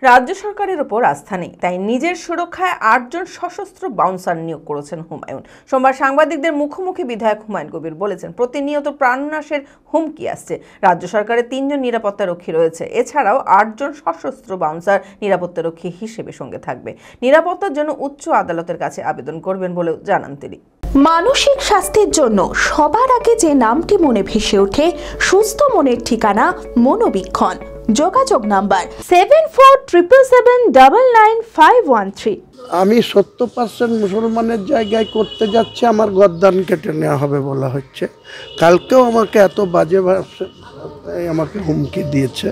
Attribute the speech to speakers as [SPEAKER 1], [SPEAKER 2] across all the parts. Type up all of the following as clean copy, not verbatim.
[SPEAKER 1] রাজ্য সরকারের উপর আস্থা নেই, তাই নিজের সুরক্ষায় ৮ জন সশস্ত্র বাউন্সার নিয়োগ করেছেন হুমায়ুন। সোমবার সাংবাদিকদের মুখোমুখি বিধায়ক হুমায়ুন কবির বলেছেন, প্রতিনিয়ত প্রাণনাশের হুমকি আসছে। রাজ্য সরকারের ৩ জন নিরাপত্তারক্ষী রয়েছে, এছাড়াও ৮ জন সশস্ত্র বাউন্সার নিরাপত্তারক্ষী হিসেবে সঙ্গে থাকবে। নিরাপত্তার জন্য উচ্চ আদালতের কাছে আবেদন করবেন বলেও জানান তিনি।
[SPEAKER 2] মানসিক স্বাস্থ্যের জন্য সবার আগে যে নামটি মনে ভেসে ওঠে, সুস্থ মনের ঠিকানা মনোবীক্ষণ। যোগাযোগ নাম্বার 7477799513।
[SPEAKER 3] আমি 70% মুসলমানের জায়গায় করতে যাচ্ছি, আমার গদ্দান কেটে নেওয়া হবে বলা হচ্ছে। কালকেও আমাকে এত বাজে ভাষায় আমাকে হুমকি দিয়েছে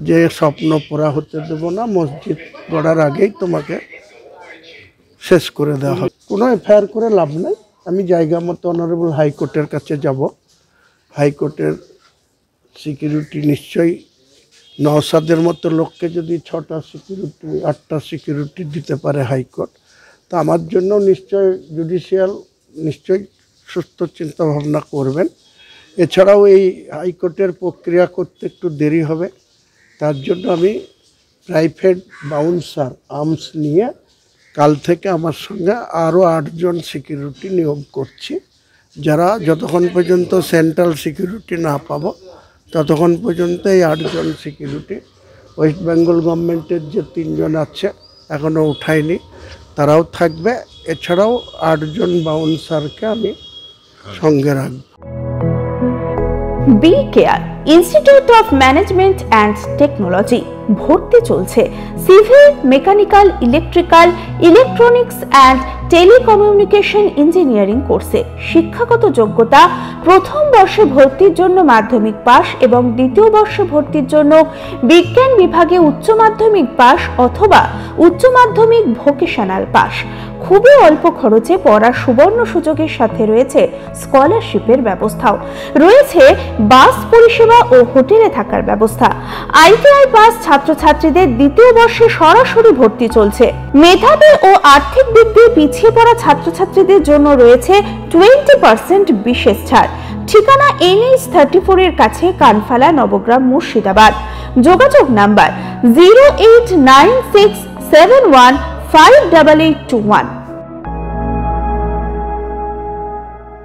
[SPEAKER 3] যে স্বপ্ন পোড়া হতে দেবো না, মসজিদ গড়ার আগেই তোমাকে শেষ করে দেওয়া হবে। কোনো এফআইআর করে লাভ নাই। আমি জায়গা মতো অনারেবল হাইকোর্টের কাছে যাব। হাইকোর্টের সিকিউরিটি নিশ্চয়ই নওশাদের মতো লোককে যদি 6টা সিকিউরিটি 8টা সিকিউরিটি দিতে পারে হাইকোর্ট, তো আমার জন্য নিশ্চয় জুডিশিয়াল নিশ্চয়ই সুস্থ চিন্তা ভাবনা করবেন। এছাড়াও এই হাইকোর্টের প্রক্রিয়া করতে একটু দেরি হবে, তার জন্য আমি প্রাইভেট বাউন্সার আর্মস নিয়ে কাল থেকে আমার সঙ্গে আরও 8 জন সিকিউরিটি নিয়োগ করছি, যারা যতক্ষণ পর্যন্ত সেন্ট্রাল সিকিউরিটি না পাবো ততক্ষণ পর্যন্ত এই 8 জন সিকিউরিটি, ওয়েস্ট বেঙ্গল গভর্নমেন্টের যে 3 জন আছে এখনও উঠায়নি, তারাও থাকবে। এছাড়াও 8 জন বাউন্সারকে আমি সঙ্গে রাখব।
[SPEAKER 2] B Care Institute of Management and Technology ভর্তি চলছে civil, mechanical, electrical, electronics and telecommunication engineering কোর্সে। শিক্ষাগত যোগ্যতা: প্রথম বর্ষে ভর্তির জন্য মাধ্যমিক পাস এবং দ্বিতীয় বর্ষে ভর্তির জন্য বিজ্ঞান বিভাগে উচ্চ মাধ্যমিক পাস অথবা উচ্চ মাধ্যমিক ভোকেশনাল পাস। খুবই অল্প খরচে পড়ার সুবর্ণ সুযোগের সাথে রয়েছে স্কলারশিপের ব্যবস্থাও। রয়েছে বাস পরিষেবা ও হোটেলে থাকার ব্যবস্থা। আইটিআই পাস ছাত্রছাত্রীদের দ্বিতীয় বর্ষে সরাসরি ভর্তি চলছে। মেধাবী ও আর্থিক দিক দিয়ে পিছিয়ে পড়া ছাত্রছাত্রীদের জন্য রয়েছে 20% বিশেষ ছাড়। ঠিকানা NH 34 এর কাছে, কানফালা, নবগ্রাম, মুর্শিদাবাদ। যোগাযোগ নাম্বার 08967158821।